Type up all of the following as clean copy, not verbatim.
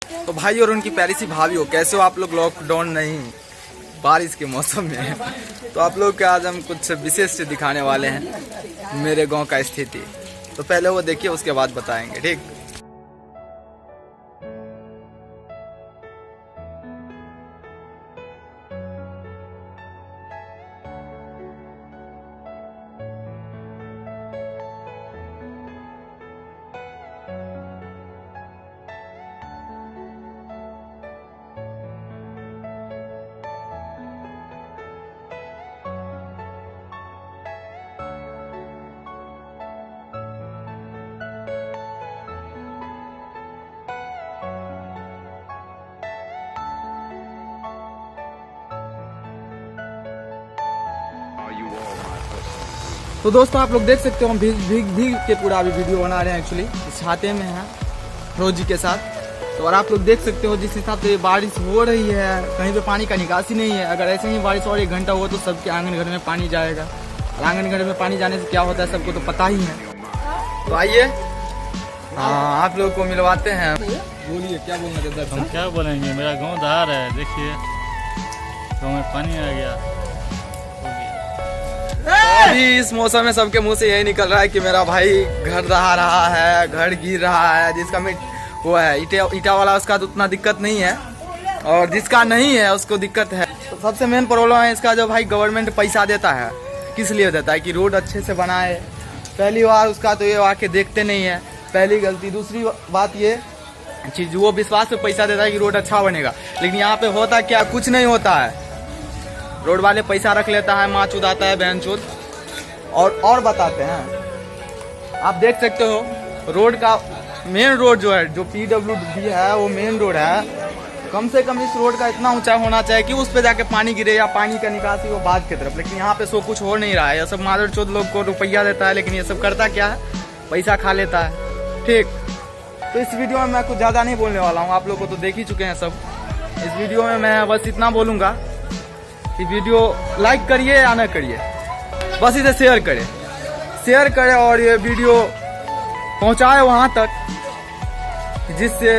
तो भाई और उनकी प्यारी सी भाभी हो, कैसे हो आप लोग? लॉकडाउन नहीं, बारिश के मौसम में तो आप लोग के आज हम कुछ विशेष से दिखाने वाले हैं मेरे गांव का स्थिति। तो पहले वो देखिए, उसके बाद बताएंगे, ठीक? तो दोस्तों आप लोग देख सकते हो हम भीग भीग भीग के पूरा अभी वीडियो बना रहे हैं। एक्चुअली छाते में हैं रोजी के साथ। तो और आप लोग देख सकते हो जिस हिसाब से बारिश हो रही है, कहीं पे पानी का निकासी नहीं है। अगर ऐसे ही बारिश और 1 घंटा हो तो सबके आंगन घर में पानी जाएगा। और आंगन घर में पानी जाने से क्या होता है सबको तो पता ही है। तो आइए आप लोग को मिलवाते हैं। बोलिए क्या बोलना चाहते हैं? हम क्या बोलेंगे, मेरा गांव धार है, देखिए गाँव में पानी आ गया। अभी इस मौसम में सबके मुंह से यही निकल रहा है कि मेरा भाई घर रहा है, घर गिर रहा है। जिसका वो है ईटा वाला, उसका तो उतना दिक्कत नहीं है, और जिसका नहीं है उसको दिक्कत है। तो सबसे मेन प्रॉब्लम है इसका, जो भाई गवर्नमेंट पैसा देता है किस लिए देता है? कि रोड अच्छे से बनाए। पहली बार उसका तो ये आके देखते नहीं है, पहली गलती। दूसरी बात ये चीज, वो विश्वास पे पैसा देता है कि रोड अच्छा बनेगा, लेकिन यहाँ पे होता क्या? कुछ नहीं होता है। रोड वाले पैसा रख लेता है, माँ चुदाता है बहन चुद, और बताते हैं। आप देख सकते हो रोड का मेन रोड जो है, जो PWD है, वो मेन रोड है। कम से कम इस रोड का इतना ऊंचाई होना चाहिए कि उस पे जाके पानी गिरे या पानी का निकासी हो बाद की तरफ। लेकिन यहाँ पे सो कुछ हो नहीं रहा है। ये सब मादर चौथ लोग को रुपया देता है, लेकिन ये सब करता क्या है? पैसा खा लेता है, ठीक? तो इस वीडियो में मैं कुछ ज्यादा नहीं बोलने वाला हूँ, आप लोग को तो देख ही चुके हैं सब। इस वीडियो में मैं बस इतना बोलूंगा कि वीडियो लाइक करिए या न करिए, बस इसे शेयर करें और ये वीडियो पहुंचाए वहां तक जिससे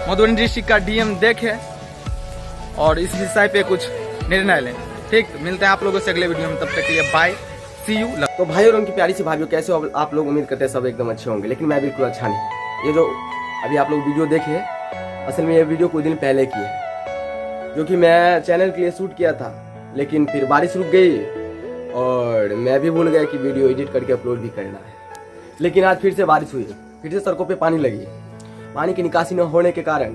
मधुबनी डिस्ट्रिक्ट का DM देखे और इस विषय पे कुछ निर्णय लें, ठीक? मिलते हैं आप लोगों से अगले वीडियो में, तब तक के लिए बाय, सी यू। तो भाई और उनकी प्यारी सी भाभीओ, कैसे हो आप लोग? उम्मीद करते हैं सब एकदम अच्छे होंगे, लेकिन मैं बिल्कुल अच्छा नहीं। ये जो अभी आप लोग वीडियो देखे, असल में ये वीडियो कुछ दिन पहले की है, जो कि मैं चैनल के लिए शूट किया था। लेकिन फिर बारिश रुक गई और मैं भी भूल गया कि वीडियो एडिट करके अपलोड भी करना है। लेकिन आज फिर से बारिश हुई, फिर से सड़कों पे पानी लगी। पानी की निकासी न होने के कारण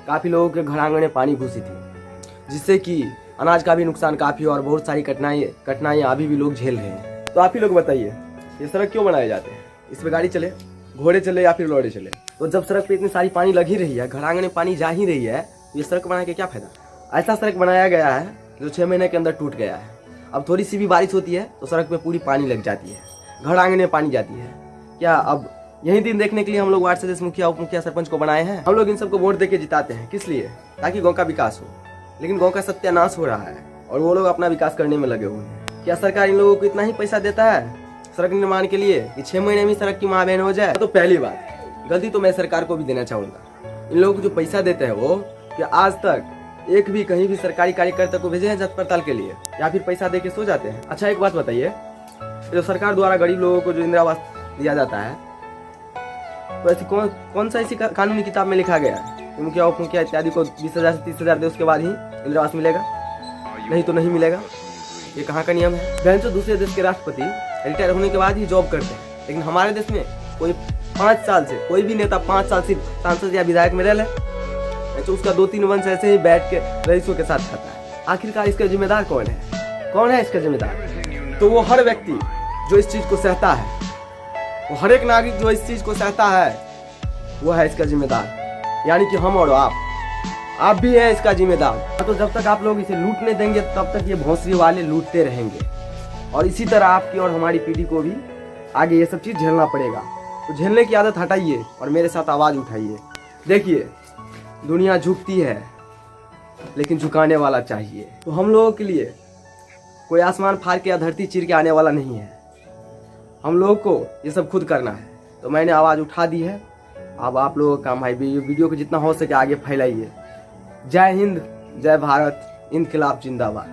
काफ़ी लोगों के घर आंगन में पानी घुसी थी, जिससे कि अनाज का भी नुकसान काफ़ी और बहुत सारी कठिनाइयाँ अभी भी लोग झेल रहे हैं। तो आप ही लोग बताइए, ये सड़क क्यों बनाए जाते हैं? इस पर गाड़ी चले, घोड़े चले या फिर लौड़े चले? तो जब सड़क पे इतनी सारी पानी लगी रही है, घर आंगन में पानी जा ही रही है, तो ये सड़क बना के क्या फायदा? ऐसा सड़क बनाया गया है जो 6 महीने के अंदर टूट गया है। अब थोड़ी सी भी बारिश होती है तो सड़क पे पूरी पानी लग जाती है, घर आंगन में पानी जाती है। क्या अब यही दिन देखने के लिए हम लोग वार्ड सदस्य, मुखिया, उप मुखिया, सरपंच को बनाए हैं? हम लोग इन सबको वोट देके जिताते हैं, किस लिए? ताकि गांव का विकास हो। लेकिन गांव का सत्यानाश हो रहा है और वो लोग अपना विकास करने में लगे हुए हैं। क्या सरकार इन लोगों को इतना ही पैसा देता है सड़क निर्माण के लिए कि 6 महीने में सड़क की माँ बहन हो जाए? तो पहली बात गलती तो मैं सरकार को भी देना चाहूंगा। इन लोगों को जो पैसा देते हैं वो, कि आज तक एक भी कहीं भी सरकारी कार्यकर्ता को भेजे हैं जांच पड़ताल के लिए, या फिर पैसा दे के सो जाते हैं? अच्छा एक बात बताइए, जो सरकार द्वारा गरीब लोगों को जो इंदिरा आवास दिया जाता है, तो ऐसी कौन सा ऐसी कानूनी किताब में लिखा गया है मुखिया, उप मुखिया इत्यादि को 20,000 से 30,000 दे उसके बाद ही इंदिरा आवास मिलेगा? नहीं तो नहीं मिलेगा। ये कहाँ का नियम है? बहन तो दूसरे देश के राष्ट्रपति रिटायर होने के बाद ही जॉब करते हैं, लेकिन हमारे देश में कोई 5 साल से, कोई भी नेता 5 साल से सांसद या विधायक में रह ले, तो उसका 2-3 वंश ऐसे ही बैठ के रईसों के साथ खाता है। आखिरकार इसका जिम्मेदार कौन है? कौन है इसका जिम्मेदार? तो वो हर व्यक्ति जो इस चीज को सहता है, वो हर एक नागरिक जो इस चीज को सहता है, वो है इसका जिम्मेदार। यानी कि हम और आप भी है इसका जिम्मेदार। तो जब तक आप लोग इसे लूटने देंगे तब तक ये भौंसरी वाले लूटते रहेंगे, और इसी तरह आपकी और हमारी पीढ़ी को भी आगे ये सब चीज झेलना पड़ेगा। तो झेलने की आदत हटाइए और मेरे साथ आवाज उठाइए। देखिए दुनिया झुकती है, लेकिन झुकाने वाला चाहिए। तो हम लोगों के लिए कोई आसमान फाड़ के या धरती चीर के आने वाला नहीं है, हम लोगों को ये सब खुद करना है। तो मैंने आवाज़ उठा दी है अब आप लोगों का काम भाई ये वीडियो को जितना हो सके आगे फैलाइए। जय हिंद, जय भारत, इनकलाब जिंदाबाद।